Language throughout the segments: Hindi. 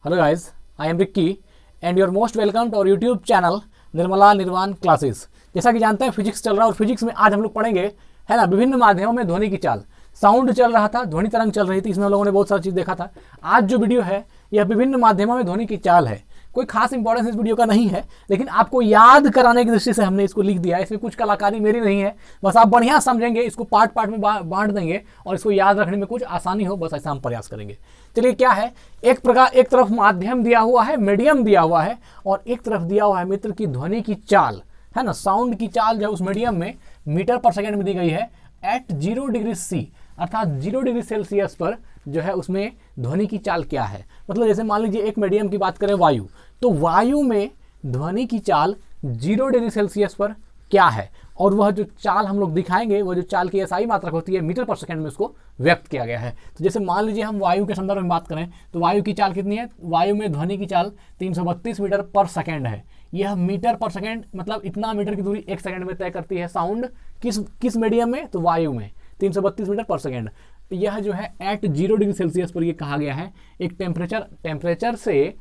Hello guys, I am Ricky and you are most welcome to our YouTube channel Nirmala निर्वाण क्लासेस। जैसा कि जानते हैं फिजिक्स चल रहा है और फिजिक्स में आज हम लोग पढ़ेंगे है ना विभिन्न माध्यमों में ध्वनि की चाल। साउंड चल रहा था, ध्वनि तरंग चल रही थी, इसमें हम लोगों ने बहुत सारी चीज़ देखा था। आज जो वीडियो है यह विभिन्न माध्यमों में ध्वनि की चाल है। कोई खास इंपॉर्टेंस इस वीडियो का नहीं है, लेकिन आपको याद कराने की दृष्टि से हमने इसको लिख दिया है। इसमें कुछ कलाकारी मेरी नहीं है, बस आप बढ़िया समझेंगे, इसको पार्ट पार्ट में बांट देंगे और इसको याद रखने में कुछ आसानी हो, बस ऐसा हम प्रयास करेंगे। चलिए क्या है, एक तरफ माध्यम दिया हुआ है, मीडियम दिया हुआ है और एक तरफ दिया हुआ है मित्र की ध्वनि की चाल, है ना। साउंड की चाल जो उस मीडियम में मीटर पर सेकेंड में दी गई है एट 0 डिग्री सी, अर्थात 0 डिग्री सेल्सियस पर जो है उसमें ध्वनि की चाल क्या है। मतलब जैसे मान लीजिए एक मीडियम की बात करें वायु, तो वायु में ध्वनि की चाल 0 डिग्री सेल्सियस पर क्या है और वह जो चाल हम लोग दिखाएंगे, वह जो चाल की SI मात्रक होती है मीटर पर सेकंड में उसको व्यक्त किया गया है। तो जैसे मान लीजिए हम वायु के संदर्भ में बात करें तो वायु की चाल कितनी है, वायु में ध्वनि की चाल 332 मीटर पर सेकंड है। यह मीटर पर सेकंड मतलब इतना मीटर की दूरी 1 सेकंड में तय करती है साउंड किस मीडियम में, तो वायु में 332 मीटर पर सेकंड। यह जो है एट 0 डिग्री सेल्सियस पर यह कहा गया है। एक टेम्परेचर से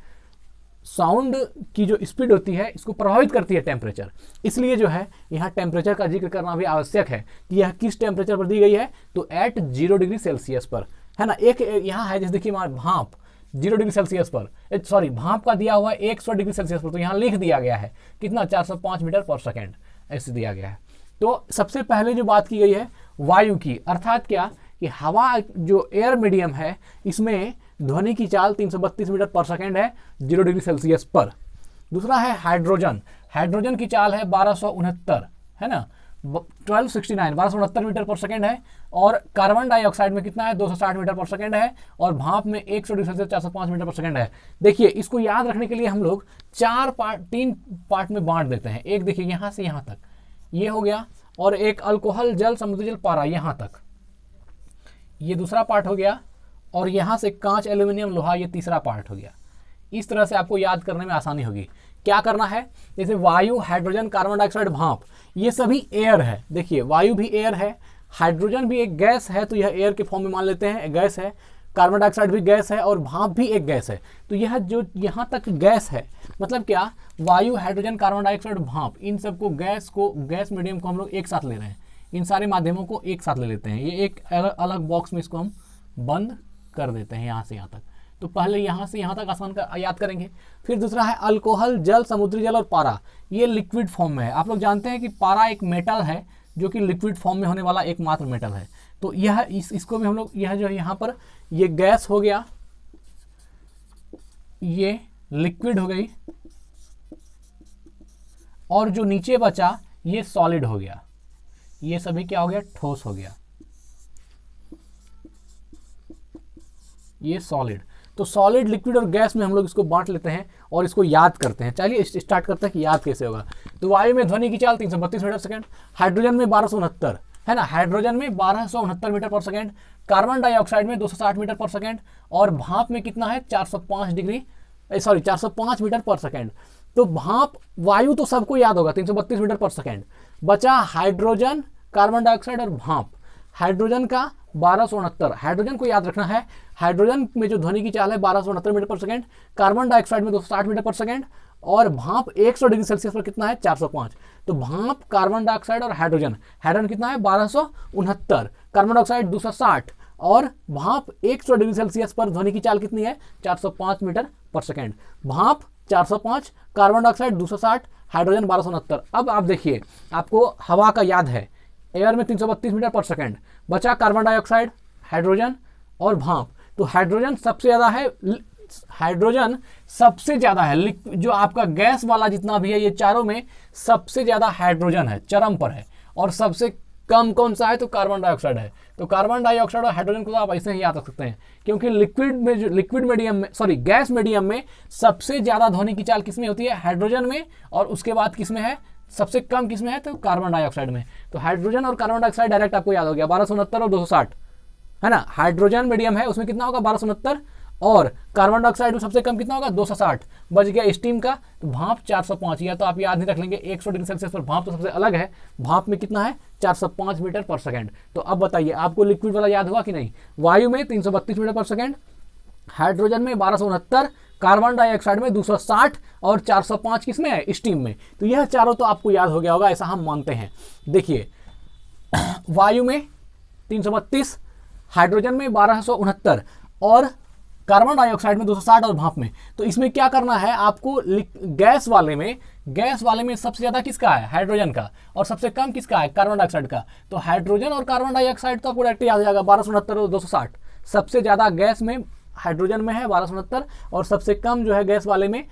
साउंड की जो स्पीड होती है इसको प्रभावित करती है टेम्परेचर, इसलिए जो है यहाँ टेम्परेचर का जिक्र करना भी आवश्यक है कि यह किस टेम्परेचर पर दी गई है, तो एट 0 डिग्री सेल्सियस पर, है ना। एक यहाँ है जैसे देखिए हमारा भाप 0 डिग्री सेल्सियस पर, सॉरी भाप का दिया हुआ है 100 डिग्री सेल्सियस पर, तो यहाँ लिख दिया गया है कितना 405 मीटर पर सेकेंड ऐसे दिया गया है। तो सबसे पहले जो बात की गई है वायु की, अर्थात क्या कि हवा जो एयर मीडियम है इसमें ध्वनि की चाल 332 मीटर पर सेकेंड है 0 डिग्री सेल्सियस पर। दूसरा है हाइड्रोजन, हाइड्रोजन की चाल है 1269, है ना, 1269 मीटर पर सेकेंड है। और कार्बन डाइऑक्साइड में कितना है 260 मीटर पर सेकेंड है और भाप में 100 डिग्री सेल्सियस 405 मीटर पर सेकेंड है। देखिए इसको याद रखने के लिए हम लोग 3 पार्ट में बांट देते हैं। एक देखिए यहाँ से यहाँ तक ये हो गया, और एक अल्कोहल जल समुद्री जल पारा यहाँ तक ये दूसरा पार्ट हो गया, और यहाँ से कांच एल्यूमिनियम लोहा ये तीसरा पार्ट हो गया। इस तरह से आपको याद करने में आसानी होगी। क्या करना है, जैसे वायु, हाइड्रोजन, कार्बन डाइऑक्साइड, भाप, ये सभी एयर है। देखिए वायु भी एयर है, हाइड्रोजन भी एक गैस है तो यह एयर के फॉर्म में मान लेते हैं गैस है, कार्बन डाइऑक्साइड भी गैस है और भाप भी एक गैस है। तो यह जो यहाँ तक गैस है, मतलब क्या, वायु, हाइड्रोजन, कार्बन डाइऑक्साइड, भाप, इन सबको गैस मीडियम को हम लोग एक साथ ले रहे हैं। इन सारे माध्यमों को एक साथ ले लेते हैं। ये एक अलग बॉक्स में इसको हम बंद कर देते हैं यहाँ से यहाँ तक। तो पहले यहाँ से यहाँ तक आसान याद करेंगे। फिर दूसरा है अल्कोहल जल समुद्री जल और पारा, ये लिक्विड फॉर्म में है। आप लोग जानते हैं कि पारा एक मेटल है जो कि लिक्विड फॉर्म में होने वाला एकमात्र मेटल है। तो यह इसको भी हम लोग, यह जो है यहाँ पर ये गैस हो गया, ये लिक्विड हो गई, और जो नीचे बचा ये सॉलिड हो गया। ये सभी क्या हो गया, ठोस हो गया, ये सॉलिड। तो सॉलिड, लिक्विड और गैस में हम लोग इसको बांट लेते हैं और इसको याद करते हैं। चलिए स्टार्ट करते हैं कि याद कैसे होगा। तो वायु में ध्वनि की चाल 332 मीटर सेकंड, हाइड्रोजन में 1269, है ना, हाइड्रोजन में 1269 मीटर पर सेकंड, कार्बन डाइऑक्साइड में 260 मीटर पर सेकंड और भाप में कितना है 405 मीटर पर सेकंड। तो भाप, वायु तो सबको याद होगा 332 मीटर पर सेकंड, बचा हाइड्रोजन, कार्बन डाइऑक्साइड और भाप। हाइड्रोजन का 1269, हाइड्रोजन को याद रखना है, हाइड्रोजन में जो ध्वनि की चाल है 1269 मीटर पर सेकंड, कार्बन डाइऑक्साइड में 260 मीटर पर सेकंड और भाप 100 डिग्री सेल्सियस पर कितना है 405। तो भाप, कार्बन डाइऑक्साइड और हाइड्रोजन कितना है 1269, कार्बन डाइऑक्साइड 260 और भाप 100 डिग्री सेल्सियस पर ध्वनि की चाल कितनी है 405 मीटर पर सेकंड। भाप 405, कार्बन डाइऑक्साइड 260, हाइड्रोजन 1269। अब आप देखिए, आपको हवा का याद है, एयर में 332 मीटर पर सेकंड, बचा कार्बन डाइऑक्साइड, हाइड्रोजन और भाप। तो हाइड्रोजन सबसे ज़्यादा है, जो आपका गैस वाला जितना भी है ये चारों में सबसे ज़्यादा हाइड्रोजन है, चरम पर है। और सबसे कम कौन सा है, तो कार्बन डाइऑक्साइड है। तो कार्बन डाइऑक्साइड और हाइड्रोजन को तो आप ऐसे ही याद रख सकते हैं, क्योंकि गैस मीडियम में सबसे ज़्यादा ध्वनि की चाल किसमें होती है, हाइड्रोजन में, और उसके बाद किसमें है, सबसे कम किसमें है, तो कार्बन डाइऑक्साइड में। तो हाइड्रोजन और कार्बन डाइऑक्साइड डायरेक्ट आपको याद हो गया 1269 और 260, है ना। हाइड्रोजन मीडियम है उसमें कितना होगा 1269 और कार्बन डाइऑक्साइड में सबसे कम कितना होगा 260, बच गया स्टीम का। तो भाप 405, या तो आप याद नहीं रख लेंगे 100 डिग्री सेल्सियस पर भाप तो सबसे अलग है, भाप में कितना है 405 मीटर पर सेकंड। तो अब बताइए आपको लिक्विड वाला याद हुआ कि नहीं। वायु में 332 मीटर पर सेकंड, हाइड्रोजन में 1269, कार्बन डाइऑक्साइड में 260 और 405 किसमें है, स्टीम में। तो यह चारों तो आपको याद हो गया होगा, ऐसा हम मानते हैं। देखिए वायु में 332, हाइड्रोजन में 1269 और कार्बन डाइऑक्साइड में 260 और भाप में। तो इसमें क्या करना है आपको, गैस वाले में सबसे ज्यादा किसका है, हाइड्रोजन का, और सबसे कम किसका है, कार्बन डाइऑक्साइड का। तो हाइड्रोजन और कार्बन डाइऑक्साइड तो आपको डायरेक्ट याद आ जाएगा, 1269 और 260। सबसे ज्यादा गैस में हाइड्रोजन में है 1269 और सबसे कम जो है गैस वाले में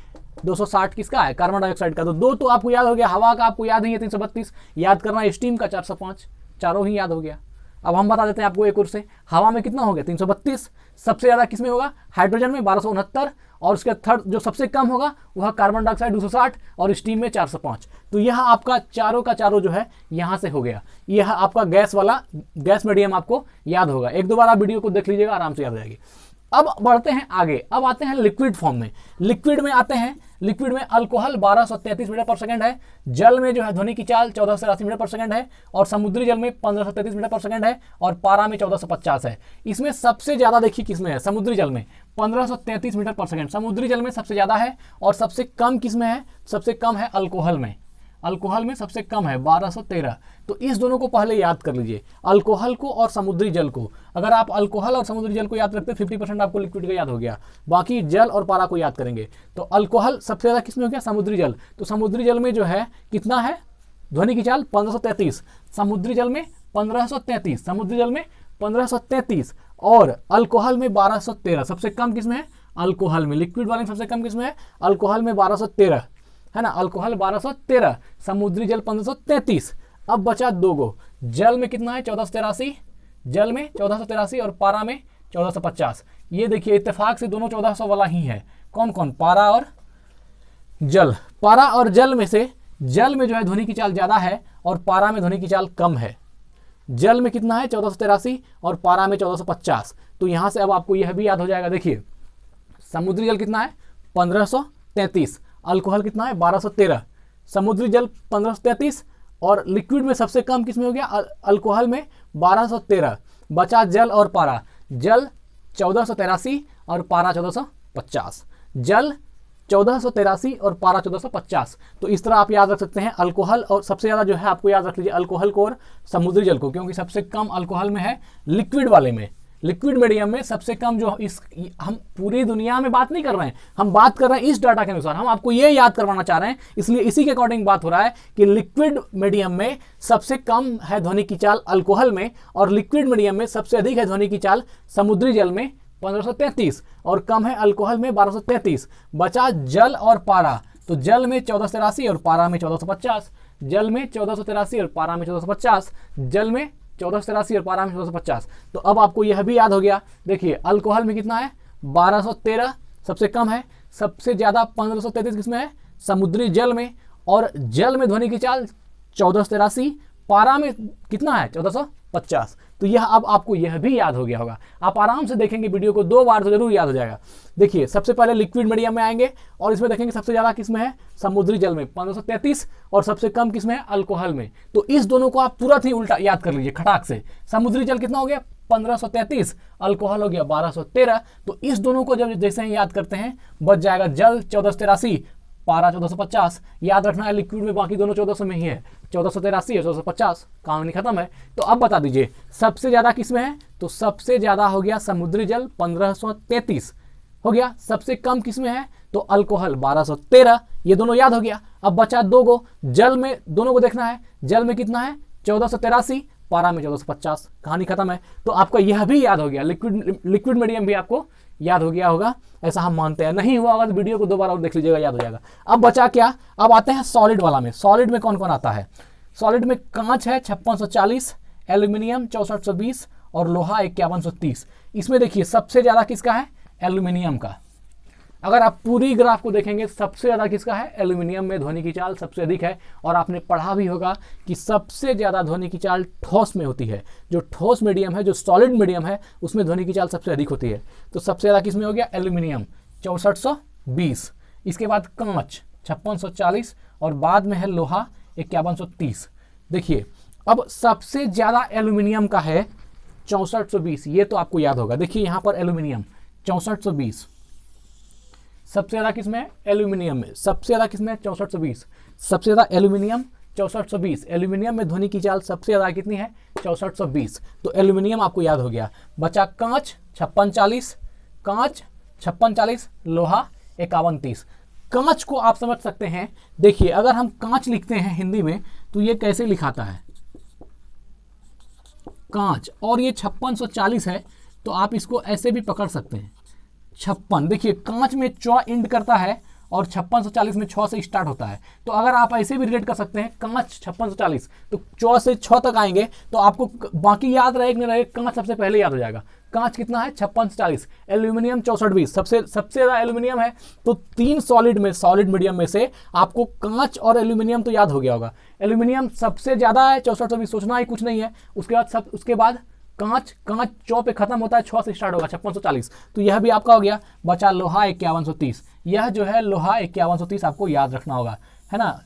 260 किसका है, कार्बन डाइऑक्साइड का। तो दो तो आपको याद हो गया, हवा का आपको याद ही है 332, याद करना, स्टीम का 405, चारों ही याद हो गया। अब हम बता देते हैं आपको एक और से, हवा में कितना हो गया 332, सबसे ज्यादा किसमें होगा, हाइड्रोजन में 1269 और उसके थर्ड जो सबसे कम होगा वह कार्बन डाइऑक्साइड 260 और स्टीम में 405। तो यह आपका चारों का चारों जो है यहां से हो गया। यह आपका गैस मीडियम आपको याद होगा, एक दो बार आप वीडियो को देख लीजिएगा, आराम से याद हो जाएगी। अब बढ़ते हैं आगे, अब आते हैं लिक्विड फॉर्म में। लिक्विड में आते हैं, लिक्विड में अल्कोहल 1233 मीटर पर सेकंड है, जल में जो है ध्वनि की चाल 1480 मीटर पर सेकंड है, और समुद्री जल में 1533 मीटर पर सेकंड है, और पारा में 1450 है। इसमें सबसे ज्यादा देखिए किसमें है, समुद्री जल में 1533 मीटर पर सेकंड समुद्री जल में सबसे ज्यादा है, और सबसे कम किसमें है, सबसे कम है अल्कोहल में। अल्कोहल में सबसे कम है 1213। तो इस दोनों को पहले याद कर लीजिए, अल्कोहल को और समुद्री जल को। अगर आप अल्कोहल और समुद्री जल को याद रखते 50% आपको लिक्विड का याद हो गया, बाकी जल और पारा को याद करेंगे। तो अल्कोहल सबसे ज्यादा किसमें हो गया, समुद्री जल। तो समुद्री जल में जो है कितना है, ध्वनि की चाल 1533, समुद्री जल में 1533, समुद्री जल में 1533, और अल्कोहल में 1213। सबसे कम किसमें है, अल्कोहल में। लिक्विड वाले में सबसे कम किसमें है, अल्कोहल में 1213 है ना, अल्कोहल 1213, समुद्री जल 1533। अब बचा दो गो, जल में कितना है 1483, जल में 1483 और पारा में 1450। ये देखिए इत्तेफाक से दोनों 1400 वाला ही है। कौन कौन, पारा और जल। पारा और जल में से जल में जो है ध्वनि की चाल ज्यादा है और पारा में ध्वनि की चाल कम है। जल में कितना है 1483 और पारा में 1450। तो यहां से अब आपको यह भी याद हो जाएगा। देखिए समुद्री जल कितना है 1533, अल्कोहल कितना है 1213, समुद्री जल 1533, और लिक्विड में सबसे कम किसमें हो गया, अल्कोहल में 1213। बचा जल और पारा, जल 1483 और पारा 1450, जल 1483 और पारा 1450। तो इस तरह आप याद रख सकते हैं अल्कोहल, और सबसे ज्यादा जो है आपको याद रख लीजिए अल्कोहल को और समुद्री जल को, क्योंकि सबसे कम अल्कोहल में है लिक्विड वाले में। लिक्विड मीडियम में सबसे कम जो हम पूरी दुनिया में बात नहीं कर रहे हैं, हम बात कर रहे हैं इस डाटा के अनुसार, हम आपको ये याद करवाना चाह रहे हैं, इसलिए इसी के अकॉर्डिंग बात हो रहा है कि लिक्विड मीडियम में सबसे कम है ध्वनि की चाल अल्कोहल में, और लिक्विड मीडियम में सबसे अधिक है ध्वनि की चाल समुद्री जल में 1533 और कम है अल्कोहल में 1233। बचा जल और पारा, तो जल में 1483 और पारा में 1450, जल में 1483 और पारा में 1450, जल में 1483 और पारा में 1450। तो अब आपको यह भी याद हो गया। देखिए अल्कोहल में कितना है 1213 सबसे कम है, सबसे ज्यादा 1533 किसमें है, समुद्री जल में, और जल में ध्वनि की चाल 1483, पारा में कितना है 1450। तो यह अब आपको यह भी याद हो गया होगा। आप आराम से देखेंगे वीडियो को 2 बार तो जरूर याद हो जाएगा। देखिए सबसे पहले लिक्विड मीडियम में आएंगे और इसमें देखेंगे सबसे ज्यादा किसमें है, समुद्री जल में 1533, और सबसे कम किसमें है, अल्कोहल में। तो इस दोनों को आप तुरंत ही उल्टा याद कर लीजिए खटाक से। समुद्री जल कितना हो गया 1533, अल्कोहल हो गया 1213। तो इस दोनों को जब जैसे ही याद करते हैं बच जाएगा जल 1483, पारा 1450। याद रखना है लिक्विड में बाकी दोनों 1400 में ही है, 1483 और 1450, कहानी खत्म है। तो अब बता दीजिए सबसे ज्यादा किसमें है, तो सबसे ज्यादा हो गया समुद्री जल 1533 हो गया, सबसे कम किसमें है, तो अल्कोहल 1213। ये दोनों याद हो गया। अब बचा दो गो, जल में दोनों को देखना है, जल में कितना है 1483, पारा में 1450, कहानी खत्म है। तो आपका यह भी याद हो गया, लिक्विड मीडियम भी आपको याद हो गया होगा, ऐसा हम मानते हैं। नहीं हुआ होगा तो वीडियो को 2 बार और देख लीजिएगा, याद हो जाएगा। अब बचा क्या, अब आते हैं सॉलिड वाला में। सॉलिड में कौन कौन आता है, सॉलिड में कांच है 5640, एल्यूमिनियम 6420 और लोहा 5130। इसमें देखिए सबसे ज्यादा किसका है, एल्यूमिनियम का। अगर आप पूरी ग्राफ को देखेंगे सबसे ज्यादा किसका है, एल्यूमिनियम में ध्वनि की चाल सबसे अधिक है। और आपने पढ़ा भी होगा कि सबसे ज्यादा ध्वनि की चाल ठोस में होती है। जो ठोस मीडियम है, जो सॉलिड मीडियम है, उसमें ध्वनि की चाल सबसे अधिक होती है। तो सबसे ज्यादा किसमें हो गया, एल्यूमिनियम 6420, इसके बाद कांच 5640 और बाद में है लोहा 5130। देखिए अब सबसे ज्यादा एल्यूमिनियम का है 6420, ये तो आपको याद होगा। देखिए यहां पर एल्यूमिनियम 6420, सबसे ज़्यादा किसमें है? एल्यूमिनियम में। सबसे ज़्यादा किसमें है? 6420। सबसे ज़्यादा एल्यूमिनियम 6420। एल्यूमिनियम में ध्वनि की चाल सबसे ज़्यादा कितनी है? 6420। तो एल्यूमिनियम आपको याद हो गया। बचा कांच 5640, कांच 5640, लोहा 5130। कांच को आप समझ सकते हैं, देखिए अगर हम कांच लिखते हैं हिंदी में तो ये कैसे लिखाता है? कांच, और ये 5640 है तो आप इसको ऐसे भी पकड़ सकते हैं 56। देखिए कांच में च इंड करता है और 5640 में 6 से स्टार्ट होता है। तो अगर आप ऐसे भी रिलेट कर सकते हैं, कांच 5640 तो च से 6 तक आएंगे तो आपको बाकी याद रहे कि नहीं रहे, कांच सबसे पहले याद हो जाएगा। कांच कितना है? 5640। एल्यूमिनियम 6420। सबसे ज़्यादा एल्यूमिनियम है। तो 3 सॉलिड मीडियम में से आपको कांच और एल्यूमिनियम तो याद हो गया होगा। एल्यूमिनियम सबसे ज़्यादा है 6420, सोचना ही कुछ नहीं है। उसके बाद कांच चौ पे खत्म होता है, 6 से स्टार्ट होगा 5640। तो यह भी आपका हो गया। बचा लोहा 5130। यह जो है लोहा 5130 आपको याद रखना होगा, है ना।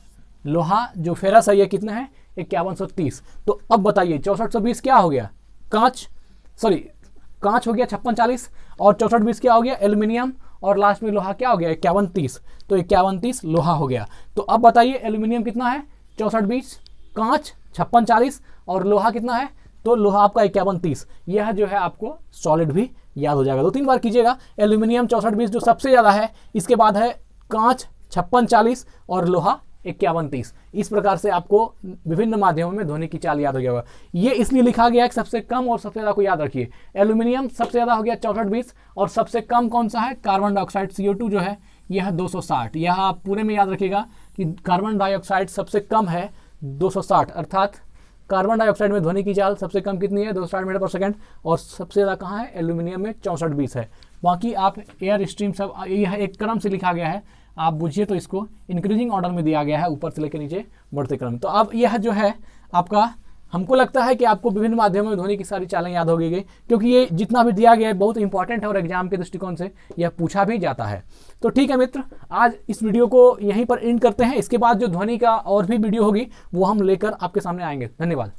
लोहा जो फेरस है ये कितना है? 5130। तो अब बताइए 6420 क्या हो गया? कांच हो गया 5640 और 6420 क्या हो गया? एल्यूमिनियम, और लास्ट में लोहा क्या हो गया? 5130। तो 5130 लोहा हो गया। तो अब बताइए एल्यूमिनियम कितना है? 6420, कांच 5640 और लोहा कितना है? तो लोहा आपका 5130। यह जो है आपको सॉलिड भी याद हो जाएगा। 2-3 बार कीजिएगा। एल्यूमिनियम 6420 जो सबसे ज़्यादा है, इसके बाद है कांच 5640 और लोहा 5130। इस प्रकार से आपको विभिन्न माध्यमों में ध्वनि की चाल याद हो गया होगा। ये इसलिए लिखा गया है कि सबसे कम और सबसे ज़्यादा को याद रखिए। एल्यूमिनियम सबसे ज़्यादा हो गया 6420 और सबसे कम कौन सा है? कार्बन डाइऑक्साइड CO2 जो है यह 260। यह आप पूरे में याद रखिएगा कि कार्बन डाइऑक्साइड सबसे कम है 260, अर्थात कार्बन डाइऑक्साइड में ध्वनि की चाल सबसे कम कितनी है? 260 मीटर पर सेकंड। और सबसे ज़्यादा कहाँ है? एल्यूमिनियम में 6420 है। बाकी आप एयर स्ट्रीम सब, यह एक क्रम से लिखा गया है, आप बुझिए तो इसको इंक्रीजिंग ऑर्डर में दिया गया है, ऊपर से लेकर नीचे बढ़ते क्रम। तो अब यह जो है आपका, हमको लगता है कि आपको विभिन्न माध्यमों में ध्वनि की सारी चालें याद हो गई, क्योंकि ये जितना भी दिया गया है बहुत इंपॉर्टेंट है और एग्जाम के दृष्टिकोण से यह पूछा भी जाता है। तो ठीक है मित्र, आज इस वीडियो को यहीं पर एंड करते हैं। इसके बाद जो ध्वनि का और भी वीडियो होगी वो हम लेकर आपके सामने आएंगे। धन्यवाद।